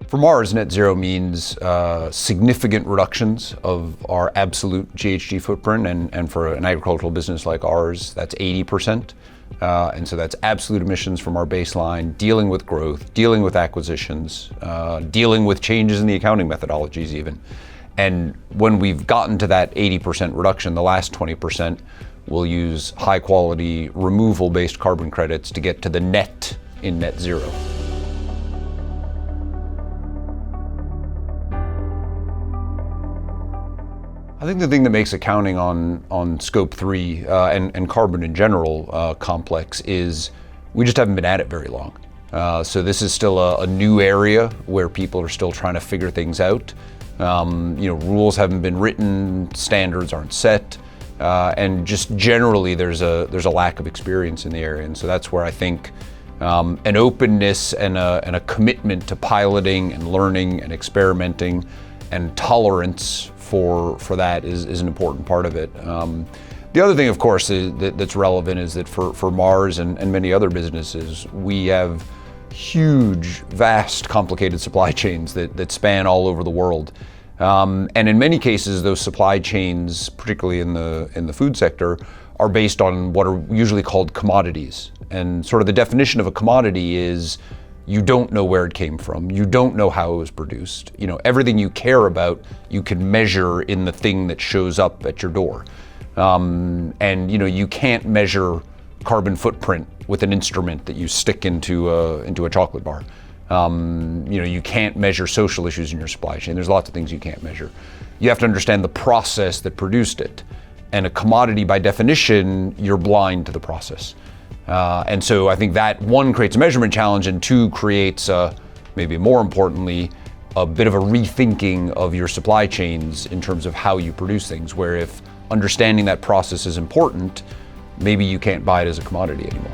For Mars, net zero means significant reductions of our absolute GHG footprint, and for an agricultural business like ours, that's 80%. And so that's absolute emissions from our baseline, dealing with growth, dealing with acquisitions, dealing with changes in the accounting methodologies even. And when we've gotten to that 80% reduction, the last 20%, we'll use high quality removal-based carbon credits to get to the net in net zero. I think the thing that makes accounting on Scope 3 and carbon in general complex is we just haven't been at it very long. So this is still a new area where people are still trying to figure things out. Rules haven't been written, standards aren't set, and just generally there's a lack of experience in the area. And so that's where I think an openness and a commitment to piloting and learning and experimenting and tolerance for that is an important part of it. The other thing, of course, that's relevant is that for Mars and many other businesses, we have huge, vast, complicated supply chains that span all over the world. And in many cases, those supply chains, particularly in the food sector, are based on what are usually called commodities. And sort of the definition of a commodity is you don't know where it came from. You don't know how it was produced. Everything you care about, you can measure in the thing that shows up at your door. And you can't measure carbon footprint with an instrument that you stick into a chocolate bar. You can't measure social issues in your supply chain. There's lots of things you can't measure. You have to understand the process that produced it. And a commodity, by definition, you're blind to the process. And so I think that, one, creates a measurement challenge, and two, creates, maybe more importantly, a bit of a rethinking of your supply chains in terms of how you produce things, where if understanding that process is important, maybe you can't buy it as a commodity anymore.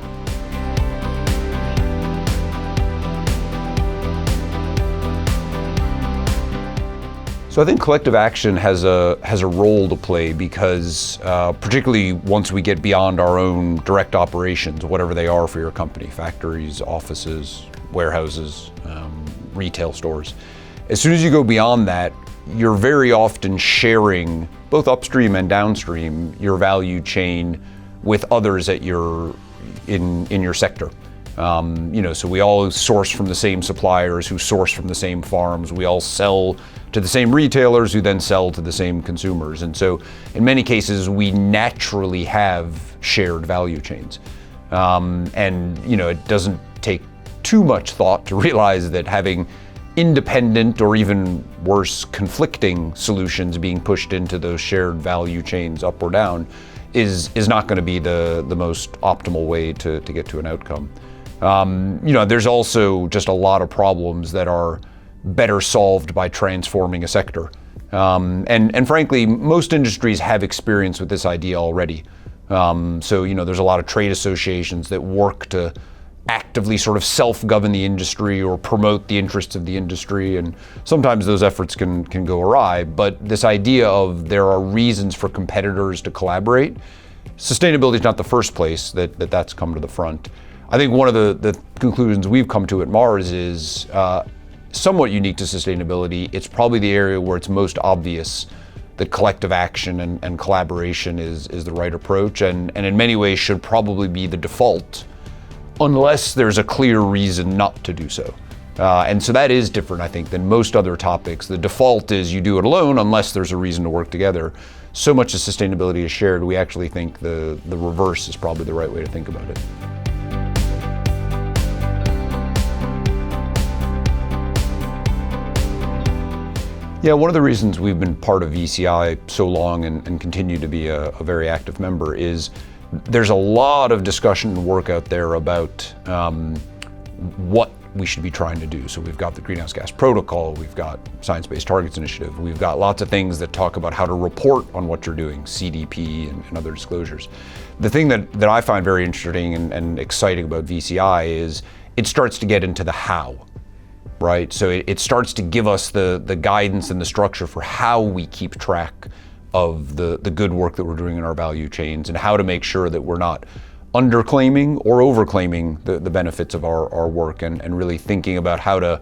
So I think collective action has a role to play because particularly once we get beyond our own direct operations, whatever they are for your company, factories, offices, warehouses, retail stores, as soon as you go beyond that, you're very often sharing, both upstream and downstream, your value chain with others in your sector. So we all source from the same suppliers who source from the same farms. We all sell to the same retailers who then sell to the same consumers. And so in many cases, we naturally have shared value chains. It doesn't take too much thought to realize that having independent or even worse, conflicting solutions being pushed into those shared value chains up or down is not going to be the most optimal way to get to an outcome. There's also just a lot of problems that are better solved by transforming a sector. And frankly, most industries have experience with this idea already. There's a lot of trade associations that work to actively sort of self-govern the industry or promote the interests of the industry. And sometimes those efforts can go awry, but this idea of there are reasons for competitors to collaborate, sustainability is not the first place that's come to the front. I think one of the conclusions we've come to at Mars is somewhat unique to sustainability. It's probably the area where it's most obvious that collective action and collaboration is the right approach, and in many ways should probably be the default, unless there's a clear reason not to do so. And so that is different, I think, than most other topics. The default is you do it alone unless there's a reason to work together. So much as sustainability is shared, we actually think the reverse is probably the right way to think about it. Yeah, one of the reasons we've been part of VCI so long and continue to be a very active member is there's a lot of discussion and work out there about what we should be trying to do. So we've got the Greenhouse Gas Protocol, we've got Science-Based Targets Initiative, we've got lots of things that talk about how to report on what you're doing, CDP and other disclosures. The thing that I find very interesting and exciting about VCI is it starts to get into the how. Right? So it starts to give us the guidance and the structure for how we keep track of the good work that we're doing in our value chains and how to make sure that we're not underclaiming or overclaiming the benefits of our work and really thinking about how to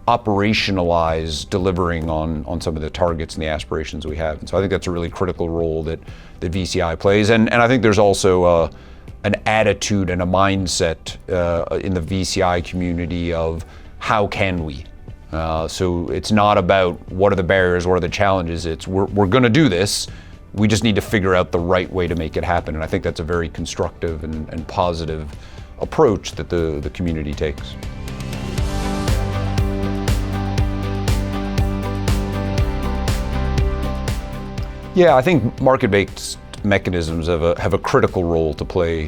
operationalize delivering on some of the targets and the aspirations we have. And so I think that's a really critical role that VCI plays. And I think there's also an attitude and a mindset in the VCI community of how can we? So it's not about what are the barriers, what are the challenges. It's we're going to do this. We just need to figure out the right way to make it happen. And I think that's a very constructive and positive approach that the community takes. Yeah, I think market-based mechanisms have a critical role to play,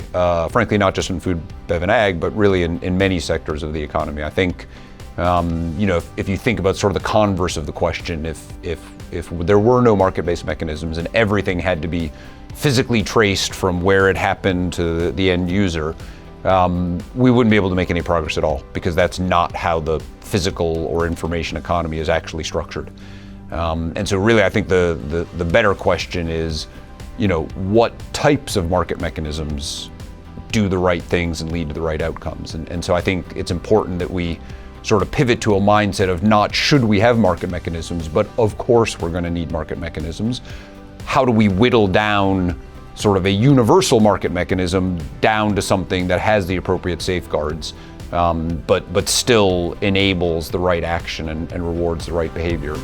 frankly, not just in food, bev, and ag, but really in many sectors of the economy. I think, if you think about sort of the converse of the question, if there were no market-based mechanisms and everything had to be physically traced from where it happened to the end user, we wouldn't be able to make any progress at all, because that's not how the physical or information economy is actually structured. And so really, I think the better question is, what types of market mechanisms do the right things and lead to the right outcomes? And so I think it's important that we sort of pivot to a mindset of not should we have market mechanisms, but of course we're going to need market mechanisms. How do we whittle down sort of a universal market mechanism down to something that has the appropriate safeguards, but still enables the right action and rewards the right behavior?